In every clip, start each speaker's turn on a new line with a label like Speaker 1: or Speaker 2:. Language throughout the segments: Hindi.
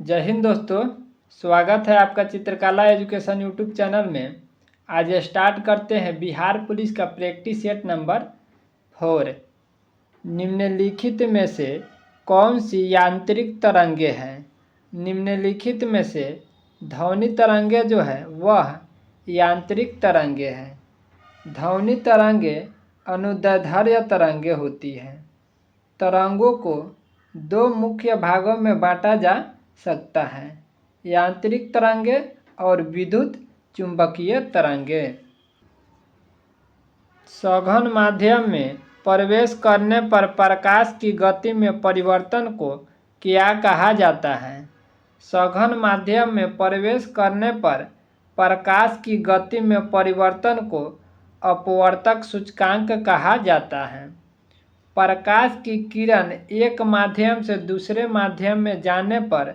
Speaker 1: जय हिंद दोस्तों, स्वागत है आपका चित्रकला एजुकेशन यूट्यूब चैनल में। आज स्टार्ट करते हैं बिहार पुलिस का प्रैक्टिस सेट नंबर 4। निम्नलिखित में से कौन सी यांत्रिक तरंगे हैं? निम्नलिखित में से ध्वनि तरंगे जो है वह यांत्रिक तरंगे हैं। ध्वनि तरंगे अनुदैर्ध्य तरंगे होती हैं। तरंगों को दो मुख्य भागों में बांटा जा सकता है, यांत्रिक तरंगे और विद्युत चुंबकीय तरंगे। सघन माध्यम में प्रवेश करने पर प्रकाश की गति में परिवर्तन को क्या कहा जाता है? सघन माध्यम में प्रवेश करने पर प्रकाश की गति में परिवर्तन को अपवर्तक सूचकांक कहा जाता है। प्रकाश की किरण एक माध्यम से दूसरे माध्यम में जाने पर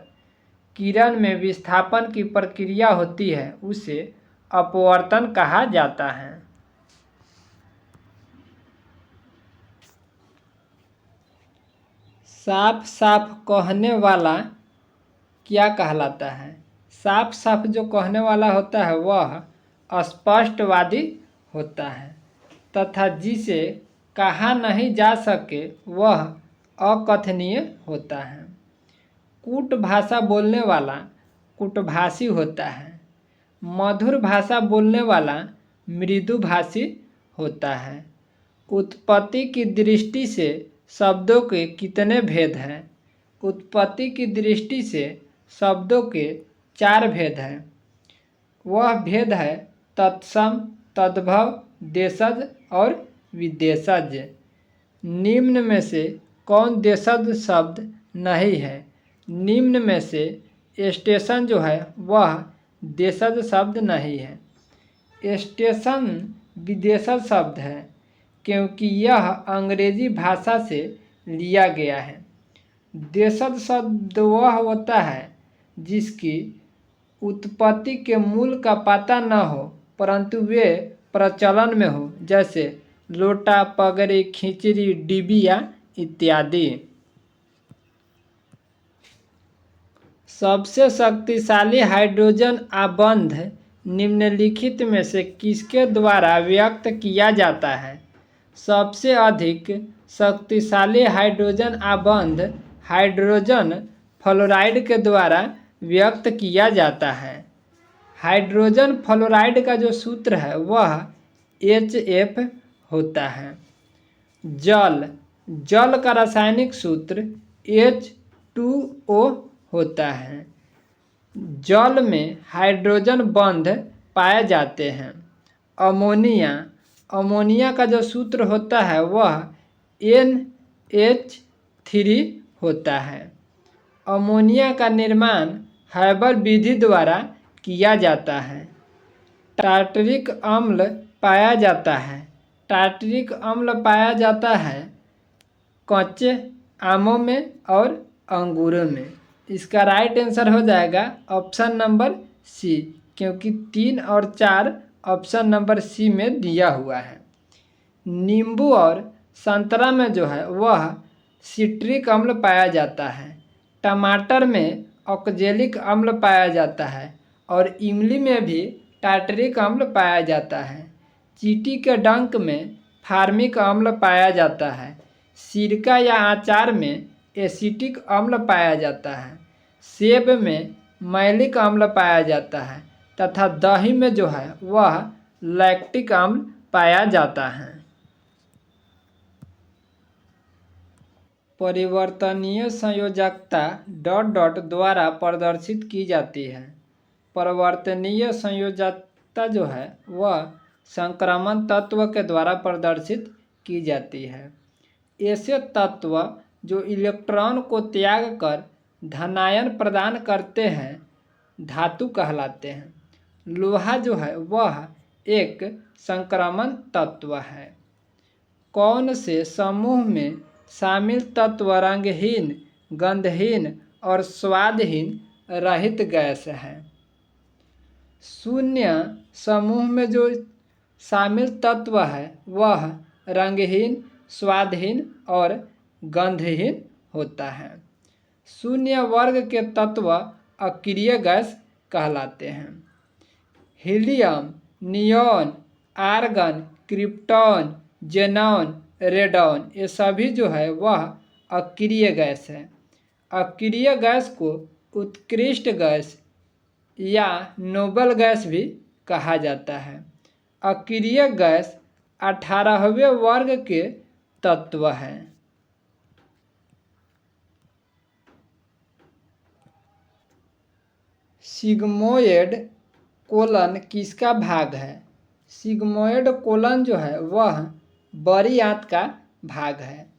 Speaker 1: किरण में विस्थापन की प्रक्रिया होती है, उसे अपवर्तन कहा जाता है। साफ साफ कहने वाला क्या कहलाता है? साफ साफ जो कहने वाला होता है वह स्पष्टवादी होता है तथा जिसे कहा नहीं जा सके वह अकथनीय होता है। कूट भाषा बोलने वाला कूटभाषी होता है। मधुर भाषा बोलने वाला मृदुभाषी होता है। उत्पत्ति की दृष्टि से शब्दों के कितने भेद हैं? उत्पत्ति की दृष्टि से शब्दों के 4 भेद हैं। वह भेद है तत्सम, तद्भव, देशज और विदेशज। निम्न में से कौन देशज शब्द नहीं है? निम्न में से स्टेशन जो है वह देशज शब्द नहीं है। स्टेशन विदेशज शब्द है क्योंकि यह अंग्रेजी भाषा से लिया गया है। देशज शब्द वह होता है जिसकी उत्पत्ति के मूल का पता न हो परंतु वे प्रचलन में हो, जैसे लोटा, पगड़ी, खिचड़ी, डिबिया इत्यादि। सबसे शक्तिशाली हाइड्रोजन आबंध निम्नलिखित में से किसके द्वारा व्यक्त किया जाता है? सबसे अधिक शक्तिशाली हाइड्रोजन आबंध हाइड्रोजन फ्लोराइड के द्वारा व्यक्त किया जाता है। हाइड्रोजन फ्लोराइड का जो सूत्र है वह HF होता है। जल का रासायनिक सूत्र H2O होता है। जल में हाइड्रोजन बंध पाए जाते हैं। अमोनिया का जो सूत्र होता है वह NH3 होता है। अमोनिया का निर्माण हैबर विधि द्वारा किया जाता है। टार्टरिक अम्ल पाया जाता है। टार्टरिक अम्ल पाया जाता है कच्चे आमों में और अंगूरों में। इसका राइट आंसर हो जाएगा ऑप्शन नंबर सी, क्योंकि 3 और 4 ऑप्शन नंबर सी में दिया हुआ है। नींबू और संतरा में जो है वह सिट्रिक अम्ल पाया जाता है। टमाटर में ऑक्जेलिक अम्ल पाया जाता है और इमली में भी टार्टरिक अम्ल पाया जाता है। चींटी के डंक में फार्मिक अम्ल पाया जाता है। सिरका या अचार में एसिटिक अम्ल पाया जाता है। सेब में मैलिक अम्ल पाया जाता है तथा दही में जो है वह लैक्टिक अम्ल पाया जाता है। परिवर्तनीय संयोजकता ... द्वारा प्रदर्शित की जाती है। परिवर्तनीय संयोजकता जो है वह संक्रमण तत्व के द्वारा प्रदर्शित की जाती है। ऐसे तत्व जो इलेक्ट्रॉन को त्याग कर धनायन प्रदान करते हैं धातु कहलाते हैं। लोहा जो है वह एक संक्रमण तत्व है। कौन से समूह में शामिल तत्व रंगहीन, गंधहीन और स्वादहीन रहित गैस है? शून्य समूह में जो शामिल तत्व है वह रंगहीन, स्वादहीन और गंधहीन होता है। शून्य वर्ग के तत्व अक्रिय गैस कहलाते हैं। Helium, neon, argon, krypton, xenon, radon ये सभी जो है वह अक्रिय गैस है। अक्रिय गैस को उत्कृष्ट गैस या नोबल गैस भी कहा जाता है। अक्रिय गैस 18वें वर्ग के तत्व हैं। सिग्मोइड कोलन किसका भाग है? सिग्मोइड कोलन जो है वह बड़ी आंत का भाग है।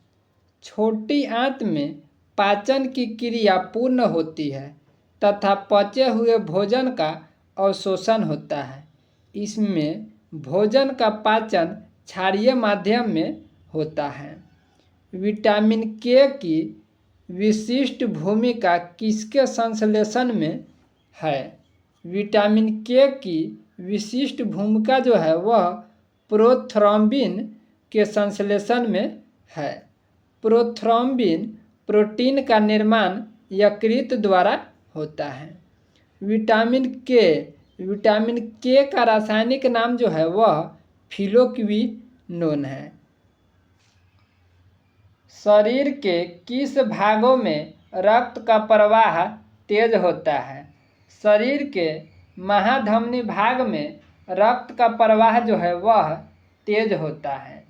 Speaker 1: छोटी आंत में पाचन की क्रिया पूर्ण होती है तथा पचे हुए भोजन का अवशोषण होता है। इसमें भोजन का पाचन क्षारीय माध्यम में होता है। विटामिन के की विशिष्ट भूमिका किसके संश्लेषण में है? विटामिन के की विशिष्ट भूमिका जो है वह प्रोथ्रोम्बिन के संश्लेषण में है। प्रोथ्रोम्बिन प्रोटीन का निर्माण यकृत द्वारा होता है। विटामिन के का रासायनिक नाम जो है वह फिलोक्विनोन है। शरीर के किस भागों में रक्त का प्रवाह तेज होता है? शरीर के महाधमनी भाग में रक्त का प्रवाह जो है वह तेज होता है।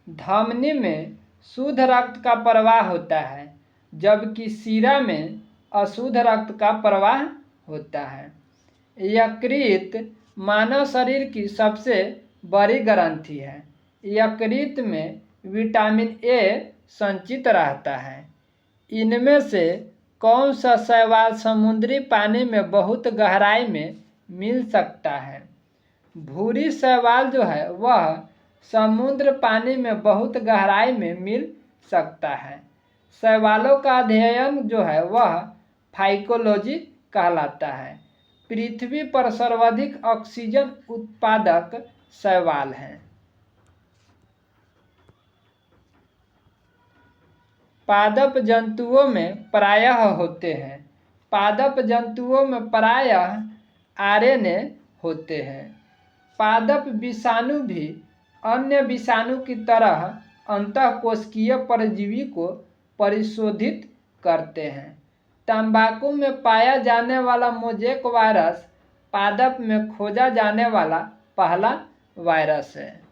Speaker 1: धमनी में शुद्ध रक्त का प्रवाह होता है जबकि शिरा में अशुद्ध रक्त का प्रवाह होता है। यकृत मानव शरीर की सबसे बड़ी ग्रंथि है। यकृत में विटामिन ए संचित रहता है। इनमें से कौन सा शैवाल समुद्री पानी में बहुत गहराई में मिल सकता है? भूरी शैवाल जो है वह समुद्र पानी में बहुत गहराई में मिल सकता है। शैवालों का अध्ययन जो है वह फाइकोलॉजी कहलाता है। पृथ्वी पर सर्वाधिक ऑक्सीजन उत्पादक शैवाल हैं। पादप जंतुओं में प्रायः होते हैं। पादप जंतुओं में प्रायः आरएनए होते हैं। पादप विषाणु भी अन्य विषाणु की तरह अंतःकोशिकीय परजीवी को परिशोधित करते हैं। तंबाकू में पाया जाने वाला मोज़ेक वायरस पादप में खोजा जाने वाला पहला वायरस है।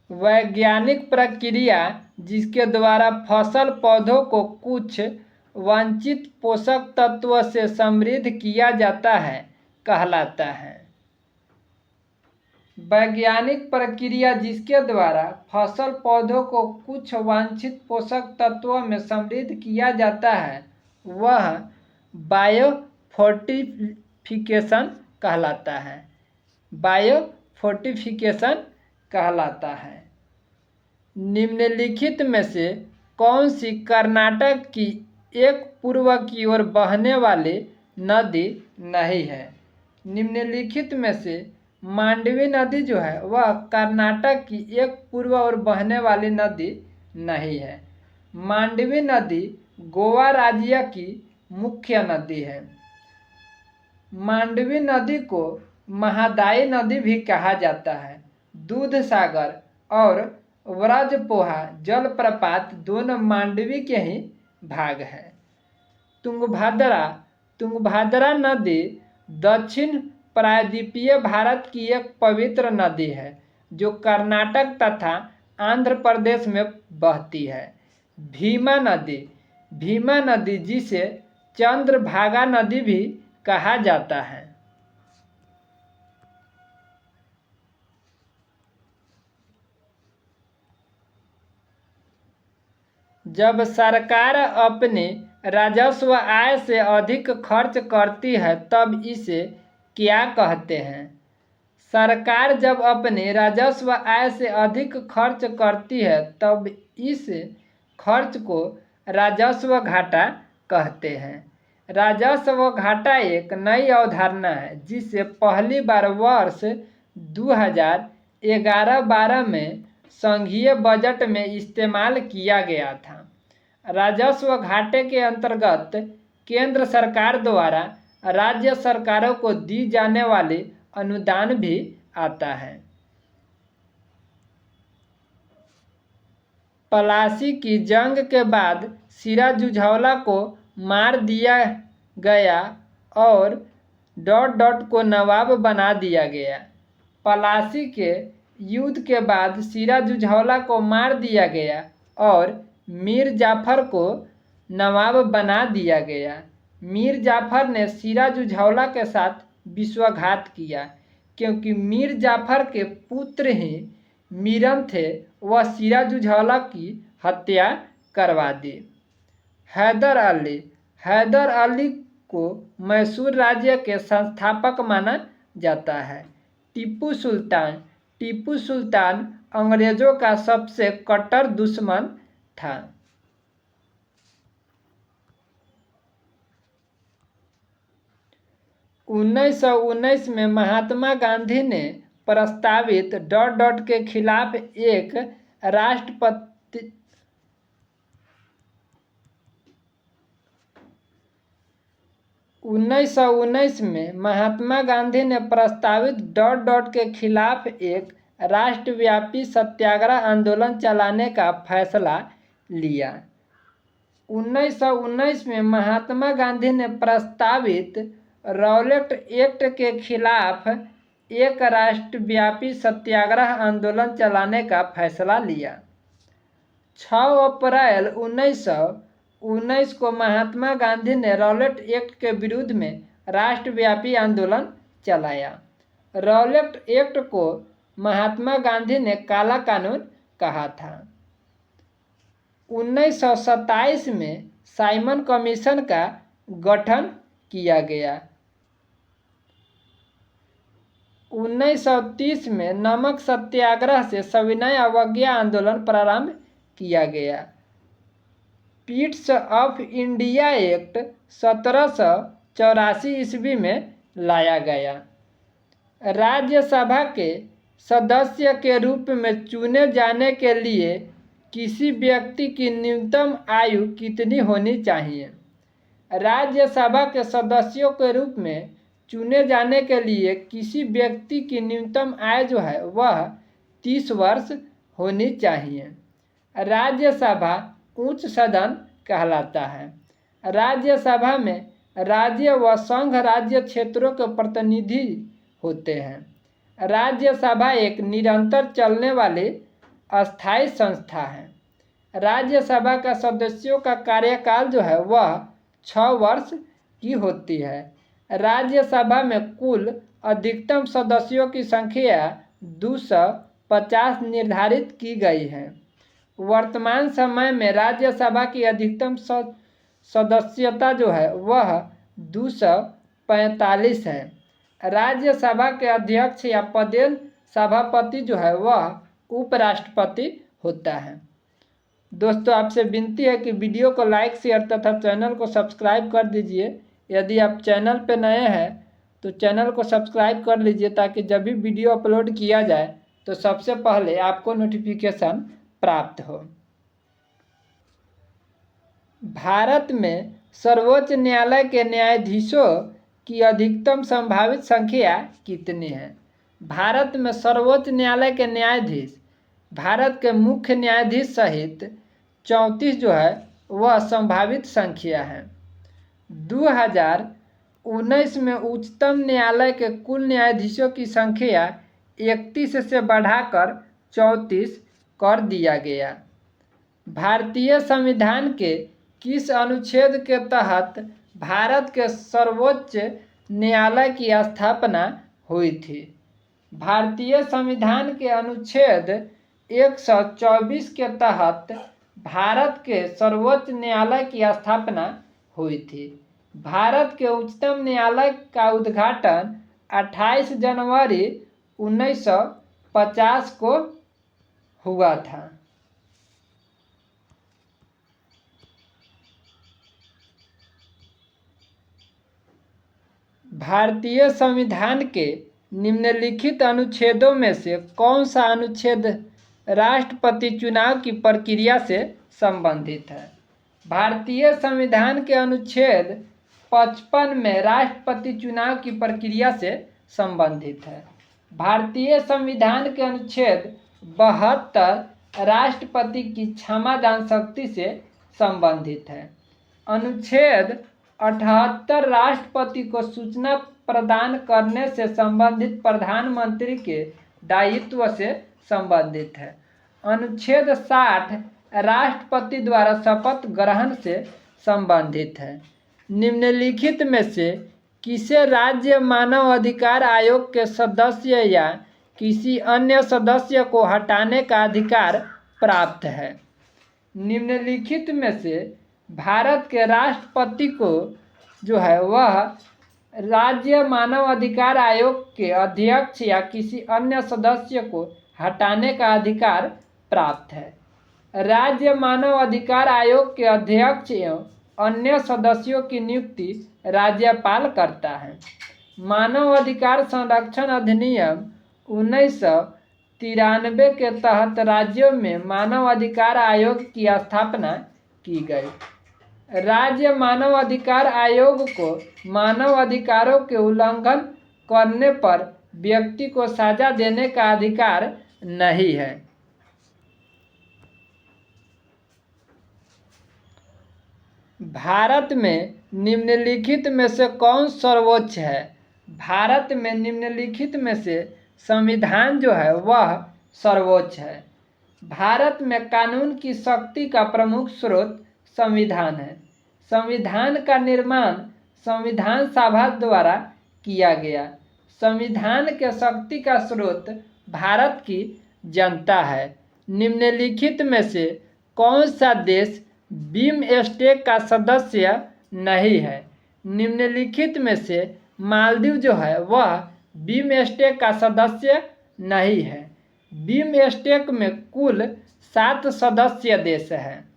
Speaker 1: वैज्ञानिक प्रक्रिया जिसके द्वारा फसल पौधों को कुछ वांछित पोषक तत्वों से समृद्ध किया जाता है कहलाता है। वैज्ञानिक प्रक्रिया जिसके द्वारा फसल पौधों को कुछ वांछित पोषक तत्वों में समृद्ध किया जाता है वह बायोफोर्टिफिकेशन कहलाता है। बायोफोर्टिफिकेशन कहलाता है। निम्नलिखित में से कौन सी कर्नाटक की एक पूर्व की ओर बहने वाली नदी नहीं है? निम्नलिखित में से मांडवी नदी जो है वह कर्नाटक की एक पूर्व ओर बहने वाली नदी नहीं है। मांडवी नदी गोवा राज्य की मुख्य नदी है। मांडवी नदी को महादायी नदी भी कहा जाता है। दूधसागर और व्रजपोहा जलप्रपात दोनों मांडवी के ही भाग हैं। तुंगभद्रा नदी दक्षिण प्रायद्वीपीय भारत की एक पवित्र नदी है जो कर्नाटक तथा आंध्र प्रदेश में बहती है। भीमा नदी जिसे चंद्रभागा नदी भी कहा जाता है। जब सरकार अपने राजस्व आय से अधिक खर्च करती है तब इसे क्या कहते हैं? सरकार जब अपने राजस्व आय से अधिक खर्च करती है तब इस खर्च को राजस्व घाटा कहते हैं। राजस्व घाटा एक नई अवधारणा है जिसे पहली बार वर्ष 2011-12 में संघीय बजट में इस्तेमाल किया गया था। राजस्व घाटे के अंतर्गत केंद्र सरकार द्वारा राज्य सरकारों को दी जाने वाली अनुदान भी आता है। पलासी की जंग के बाद सिराजुद्दौला को मार दिया गया और को नवाब बना दिया गया। पलासी के युद्ध के बाद सिराजुद्दौला को मार दिया गया और मीर जाफर को नवाब बना दिया गया। मीर जाफर ने सिराजुद्दौला के साथ विश्वासघात किया क्योंकि मीर जाफर के पुत्र ही मीरन थे। वह सिराजुद्दौला की हत्या करवा दी। हैदर अली को मैसूर राज्य के संस्थापक माना जाता है। टीपू सुल्तान अंग्रेजों का सबसे कट्टर दुश्मन था। उन्नीस में महात्मा गांधी ने प्रस्तावित के खिलाफ एक राष्ट्रपति 1919 में महात्मा गांधी ने प्रस्तावित के खिलाफ एक राष्ट्रव्यापी सत्याग्रह आंदोलन चलाने का फैसला लिया। 1919 में महात्मा गांधी ने प्रस्तावित रॉलेट एक्ट के खिलाफ एक राष्ट्रव्यापी सत्याग्रह आंदोलन चलाने का फैसला लिया। 6 अप्रैल 1919 को महात्मा गांधी ने रॉलेट एक्ट के विरुद्ध में राष्ट्रव्यापी आंदोलन चलाया। रॉलेट एक्ट को महात्मा गांधी ने काला कानून कहा था। 1927 में साइमन कमीशन का गठन किया गया। 1930 में नमक सत्याग्रह से सविनय अवज्ञा आंदोलन प्रारंभ किया गया। पिट्स ऑफ इंडिया एक्ट 1784 ईस्वी में लाया गया। राज्यसभा के सदस्य के रूप में चुने जाने के लिए किसी व्यक्ति की न्यूनतम आयु कितनी होनी चाहिए? राज्यसभा के सदस्यों के रूप में चुने जाने के लिए किसी व्यक्ति की न्यूनतम आयु जो है वह 30 वर्ष होनी चाहिए। राज्यसभा उच्च सदन कहलाता है। राज्यसभा में राज्य व संघ राज्य क्षेत्रों के प्रतिनिधि होते हैं। राज्यसभा एक निरंतर चलने वाली अस्थायी संस्था है। राज्यसभा का सदस्यों का कार्यकाल जो है वह 6 वर्ष की होती है। राज्यसभा में कुल अधिकतम सदस्यों की संख्या 250 निर्धारित की गई है। वर्तमान समय में राज्यसभा की अधिकतम सदस्यता जो है वह 245 है। राज्यसभा के अध्यक्ष या पदेन सभापति जो है वह उपराष्ट्रपति होता है। दोस्तों, आपसे विनती है कि वीडियो को लाइक शेयर तथा चैनल को सब्सक्राइब कर दीजिए। यदि आप चैनल पर नए हैं तो चैनल को सब्सक्राइब कर लीजिए ताकि जब भी वीडियो अपलोड किया जाए तो सबसे पहले आपको नोटिफिकेशन प्राप्त हो। भारत में सर्वोच्च न्यायालय के न्यायाधीशों की अधिकतम संभावित संख्या कितनी है? भारत में सर्वोच्च न्यायालय के न्यायाधीश भारत के मुख्य न्यायाधीश सहित 34 जो है वह संभावित संख्या है। 2019 में उच्चतम न्यायालय के कुल न्यायाधीशों की संख्या 31 से बढ़ाकर 34 कर दिया गया। भारतीय संविधान के किस अनुच्छेद के तहत भारत के सर्वोच्च न्यायालय की स्थापना हुई थी? भारतीय संविधान के अनुच्छेद 124 के तहत भारत के सर्वोच्च न्यायालय की स्थापना हुई थी। भारत के उच्चतम न्यायालय का उद्घाटन 28 जनवरी 1950 को हुआ था। भारतीय संविधान के निम्नलिखित अनुच्छेदों में से कौन सा अनुच्छेद राष्ट्रपति चुनाव की प्रक्रिया से संबंधित है? भारतीय संविधान के अनुच्छेद 55 में राष्ट्रपति चुनाव की प्रक्रिया से संबंधित है। भारतीय संविधान के अनुच्छेद 72 राष्ट्रपति की क्षमादान शक्ति से संबंधित है। अनुच्छेद 78 राष्ट्रपति को सूचना प्रदान करने से संबंधित प्रधानमंत्री के दायित्व से संबंधित है। अनुच्छेद 60 राष्ट्रपति द्वारा शपथ ग्रहण से संबंधित है। निम्नलिखित में से किसे राज्य मानव अधिकार आयोग के सदस्य या किसी अन्य सदस्य को हटाने का अधिकार प्राप्त है? निम्नलिखित में से भारत के राष्ट्रपति को जो है वह राज्य मानव अधिकार आयोग के अध्यक्ष या किसी अन्य सदस्य को हटाने का अधिकार प्राप्त है। राज्य मानव अधिकार आयोग के अध्यक्ष एवं अन्य सदस्यों की नियुक्ति राज्यपाल करता है। मानव अधिकार संरक्षण अधिनियम 1993 के तहत राज्यों में मानव अधिकार आयोग की स्थापना की गई। राज्य मानव अधिकार आयोग को मानव अधिकारों के उल्लंघन करने पर व्यक्ति को सजा देने का अधिकार नहीं है। भारत में निम्नलिखित में से कौन सर्वोच्च है? भारत में निम्नलिखित में से संविधान जो है वह सर्वोच्च है। भारत में कानून की शक्ति का प्रमुख स्रोत संविधान है। संविधान का निर्माण संविधान सभा द्वारा किया गया। संविधान के शक्ति का स्रोत भारत की जनता है। निम्नलिखित में से कौन सा देश बिमस्टेक का सदस्य नहीं है? निम्नलिखित में से मालदीव जो है वह बिमस्टेक का सदस्य नहीं है। बिमस्टेक में कुल 7 सदस्य देश हैं: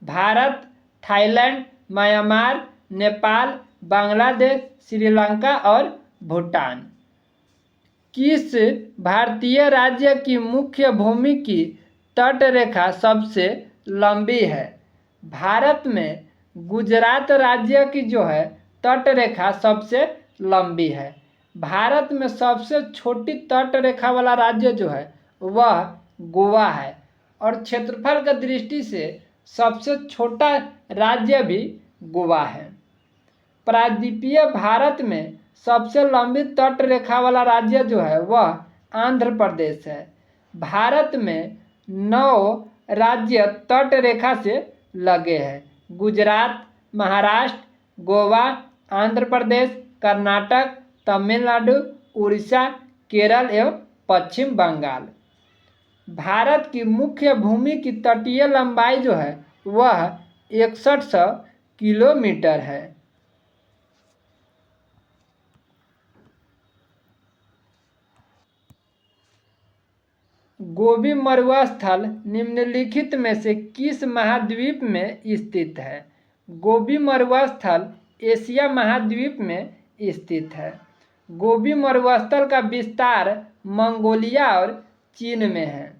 Speaker 1: भारत, थाईलैंड, म्यांमार, नेपाल, बांग्लादेश, श्रीलंका और भूटान। किस भारतीय राज्य की मुख्य भूमि की तटरेखा सबसे लंबी है? भारत में गुजरात राज्य की जो है तटरेखा सबसे लंबी है। भारत में सबसे छोटी तटरेखा वाला राज्य जो है वह गोवा है और क्षेत्रफल की दृष्टि से सबसे छोटा राज्य भी गोवा है। प्रायद्वीपीय भारत में सबसे लंबी तटरेखा वाला राज्य जो है वह आंध्र प्रदेश है। भारत में 9 राज्य तटरेखा से लगे हैं: गुजरात, महाराष्ट्र, गोवा, आंध्र प्रदेश, कर्नाटक, तमिलनाडु, उड़ीसा, केरल एवं पश्चिम बंगाल। भारत की मुख्य भूमि की तटीय लंबाई जो है वह 6100 किलोमीटर है। गोबी मरुस्थल निम्नलिखित में से किस महाद्वीप में स्थित है? गोबी मरुस्थल एशिया महाद्वीप में स्थित है। गोबी मरुस्थल का विस्तार मंगोलिया और चीन में है।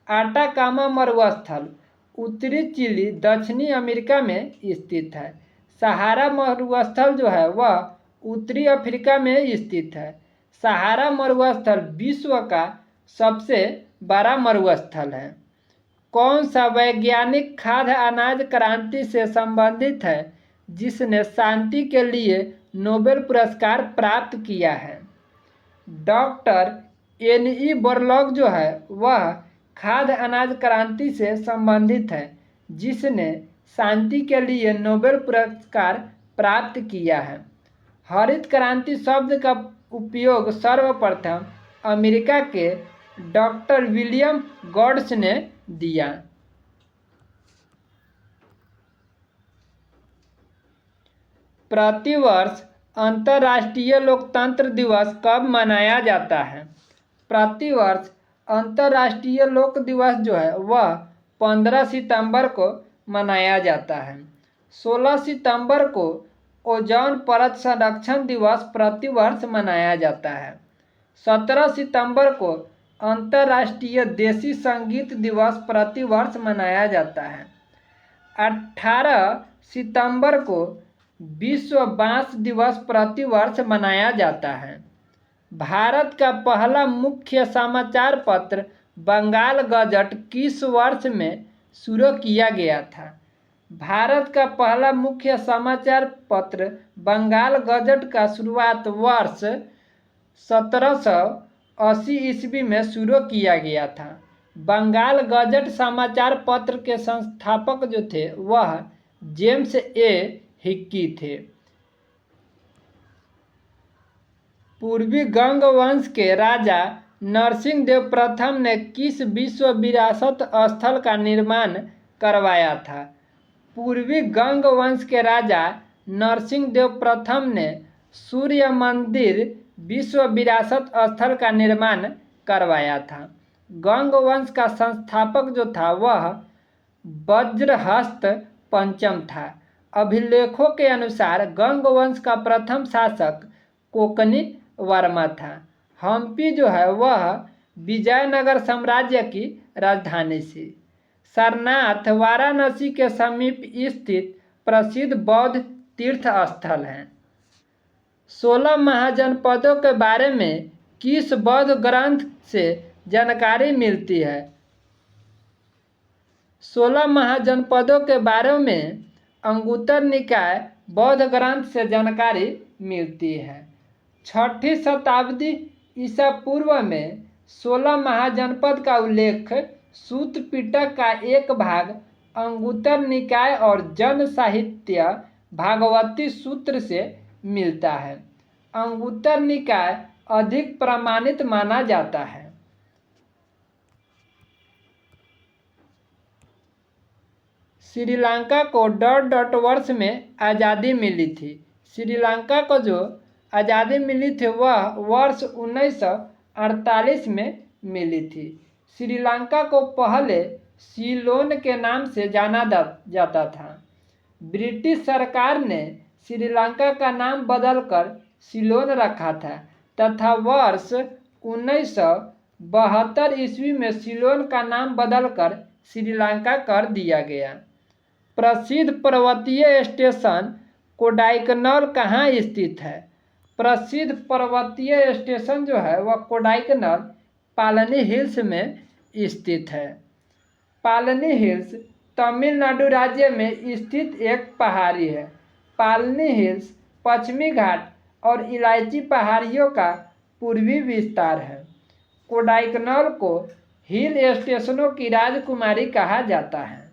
Speaker 1: आटाकामा मरुस्थल उत्तरी चिली, दक्षिणी अमेरिका में स्थित है। सहारा मरुस्थल जो है वह उत्तरी अफ्रीका में स्थित है। सहारा मरुस्थल विश्व का सबसे बड़ा मरुस्थल है। कौन सा वैज्ञानिक खाद्य अनाज क्रांति से संबंधित है जिसने शांति के लिए नोबेल पुरस्कार प्राप्त किया है? Doctor NE. बोरलॉग जो है वह खाद्य अनाज क्रांति से संबंधित है जिसने शांति के लिए नोबेल पुरस्कार प्राप्त किया है। हरित क्रांति शब्द का उपयोग सर्वप्रथम अमेरिका के डॉक्टर विलियम गॉड्स ने दिया। प्रतिवर्ष अंतर्राष्ट्रीय लोकतंत्र दिवस कब मनाया जाता है? प्रतिवर्ष अंतर्राष्ट्रीय लोक दिवस जो है वह 15 सितंबर को मनाया जाता है। 16 सितंबर को ओजोन परत संरक्षण दिवस प्रतिवर्ष मनाया जाता है। 17 सितंबर को अंतर्राष्ट्रीय देसी संगीत दिवस प्रतिवर्ष मनाया जाता है। 18 सितंबर को विश्व बांस दिवस प्रतिवर्ष मनाया जाता है। भारत का पहला मुख्य समाचार पत्र बंगाल गजट किस वर्ष में शुरू किया गया था? भारत का पहला मुख्य समाचार पत्र बंगाल गजट का शुरुआत वर्ष 1780 ईस्वी में शुरू किया गया था। बंगाल गजट समाचार पत्र के संस्थापक जो थे वह जेम्स ए हिक्की थे। पूर्वी गंग वंश के राजा नरसिंह देव प्रथम ने किस विश्व विरासत स्थल का निर्माण करवाया था? पूर्वी गंग वंश के राजा नरसिंह देव प्रथम ने सूर्य मंदिर विश्व विरासत स्थल का निर्माण करवाया था। गंग वंश का संस्थापक जो था वह वज्रहस्त पंचम था। अभिलेखों के अनुसार गंग वंश का प्रथम शासक कोकनी वर्मा था। हम्पी जो है वह विजयनगर साम्राज्य की राजधानी थी। सारनाथ वाराणसी के समीप स्थित प्रसिद्ध बौद्ध तीर्थ स्थल है। 16 महाजनपदों के बारे में किस बौद्ध ग्रंथ से जानकारी मिलती है? 16 महाजनपदों के बारे में अंगुत्तर निकाय बौद्ध ग्रंथ से जानकारी मिलती है। 6ठी शताब्दी ईसा पूर्व में 16 महाजनपद का उल्लेख सूत पिटक का एक भाग अंगुत्तर निकाय और जन साहित्य भागवती सूत्र से मिलता है। अंगुत्तर निकाय अधिक प्रमाणित माना जाता है। श्रीलंका को ... वर्ष में आज़ादी मिली थी। श्रीलंका को जो आज़ादी मिली थी वह वर्ष 1948 में मिली थी। श्रीलंका को पहले सीलोन के नाम से जाना जाता था। ब्रिटिश सरकार ने श्रीलंका का नाम बदलकर सीलोन रखा था तथा वर्ष 1972 ईस्वी में सीलोन का नाम बदलकर श्रीलंका कर दिया गया। प्रसिद्ध पर्वतीय स्टेशन कोडाईकनाल कहाँ स्थित है? प्रसिद्ध पर्वतीय स्टेशन जो है वह कोडाईकनाल पालनी हिल्स में स्थित है। पालनी हिल्स तमिलनाडु राज्य में स्थित एक पहाड़ी है। पालनी हिल्स पश्चिमी घाट और इलायची पहाड़ियों का पूर्वी विस्तार है। कोडाईकनाल को हिल स्टेशनों की राजकुमारी कहा जाता है।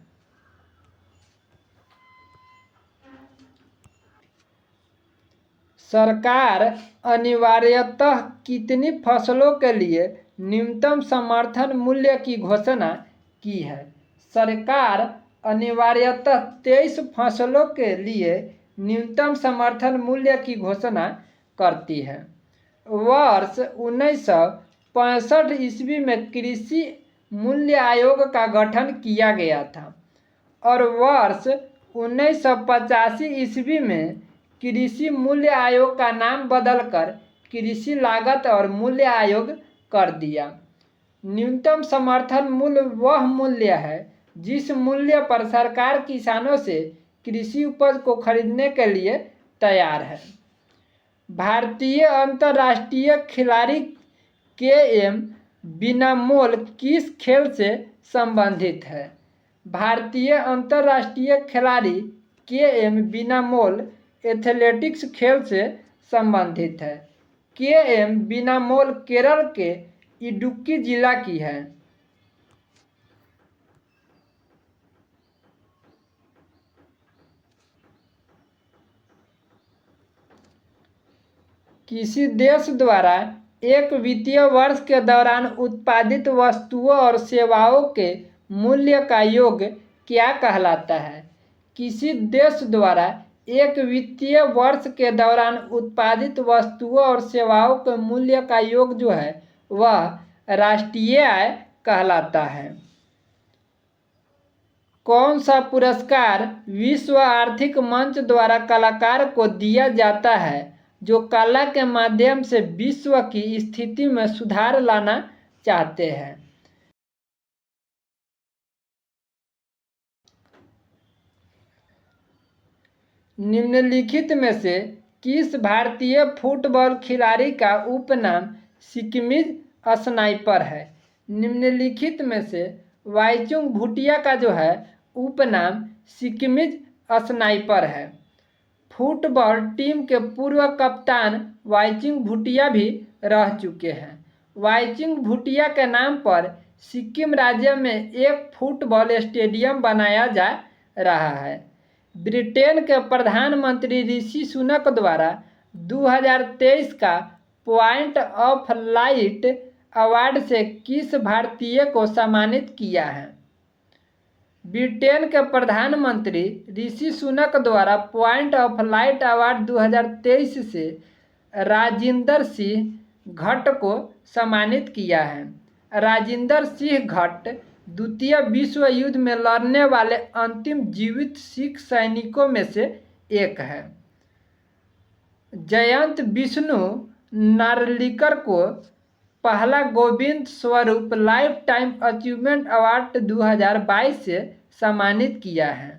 Speaker 1: सरकार अनिवार्यतः कितनी फसलों के लिए न्यूनतम समर्थन मूल्य की घोषणा की है? सरकार अनिवार्यतः 23 फसलों के लिए न्यूनतम समर्थन मूल्य की घोषणा करती है। वर्ष 1965 ईस्वी में कृषि मूल्य आयोग का गठन किया गया था और वर्ष 1985 ईस्वी में कृषि मूल्य आयोग का नाम बदलकर कृषि लागत और मूल्य आयोग कर दिया। न्यूनतम समर्थन मूल्य वह मूल्य है जिस मूल्य पर सरकार किसानों से कृषि उपज को खरीदने के लिए तैयार है। भारतीय अंतर्राष्ट्रीय खिलाड़ी के.एम. बिनामोल किस खेल से संबंधित है? भारतीय अंतर्राष्ट्रीय खिलाड़ी के.एम. बिनामोल एथलेटिक्स खेल से संबंधित है। के.एम. बिनामोल केरल के इडुक्की जिला की है। किसी देश द्वारा एक वित्तीय वर्ष के दौरान उत्पादित वस्तुओं और सेवाओं के मूल्य का योग क्या कहलाता है? किसी देश द्वारा एक वित्तीय वर्ष के दौरान उत्पादित वस्तुओं और सेवाओं के मूल्य का योग जो है वह राष्ट्रीय आय कहलाता है। कौन सा पुरस्कार विश्व आर्थिक मंच द्वारा कलाकार को दिया जाता है जो कला के माध्यम से विश्व की स्थिति में सुधार लाना चाहते हैं? निम्नलिखित में से किस भारतीय फुटबॉल खिलाड़ी का उपनाम सिक्किमिज स्नाइपर है? निम्नलिखित में से वाईचुंग भूटिया का जो है उपनाम सिक्किमिज स्नाइपर है। फुटबॉल टीम के पूर्व कप्तान वाईचुंग भूटिया भी रह चुके हैं। वाईचुंग भूटिया के नाम पर सिक्किम राज्य में एक फुटबॉल स्टेडियम बनाया जा रहा है। ब्रिटेन के प्रधानमंत्री ऋषि सुनक द्वारा 2023 का पॉइंट ऑफ लाइट अवार्ड से किस भारतीय को सम्मानित किया है? ब्रिटेन के प्रधानमंत्री ऋषि सुनक द्वारा पॉइंट ऑफ लाइट अवार्ड 2023 से राजिंदर सिंह भट्ट को सम्मानित किया है। राजिंदर सिंह भट्ट द्वितीय विश्व युद्ध में लड़ने वाले अंतिम जीवित सिख सैनिकों में से एक है। जयंत विष्णु नार्लिकर को पहला Govind Swarup life time achievement award 2022 से सम्मानित किया है।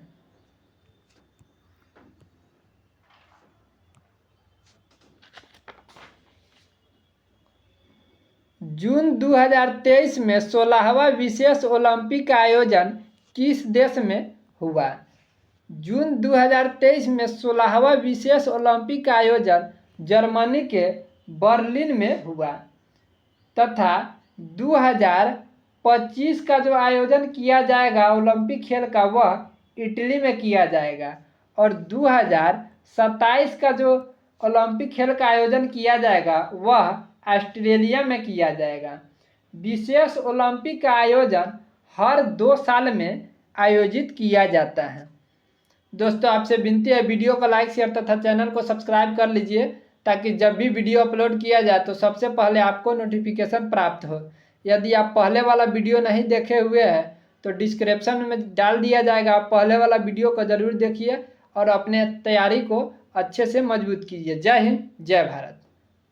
Speaker 1: जून 2023 में 16वां विशेष ओलंपिक का आयोजन किस देश में हुआ? जून 2023 में 16वां विशेष ओलंपिक का आयोजन जर्मनी के बर्लिन में हुआ तथा 2025 का जो आयोजन किया जाएगा ओलंपिक खेल का वह इटली में किया जाएगा और 2027 का जो ओलंपिक खेल का आयोजन किया जाएगा वह ऑस्ट्रेलिया में किया जाएगा। विशेष ओलंपिक का आयोजन हर 2 साल में आयोजित किया जाता है। दोस्तों आपसे विनती है वीडियो को लाइक शेयर तथा चैनल को सब्सक्राइब कर लीजिए ताकि जब भी वीडियो अपलोड किया जाए तो सबसे पहले आपको नोटिफिकेशन प्राप्त हो। यदि आप पहले वाला वीडियो नहीं देखे हुए हैं तो डिस्क्रिप्शन में डाल दिया जाएगा, आप पहले वाला वीडियो को ज़रूर देखिए और अपने तैयारी को अच्छे से मजबूत कीजिए। जय हिंद, जय भारत।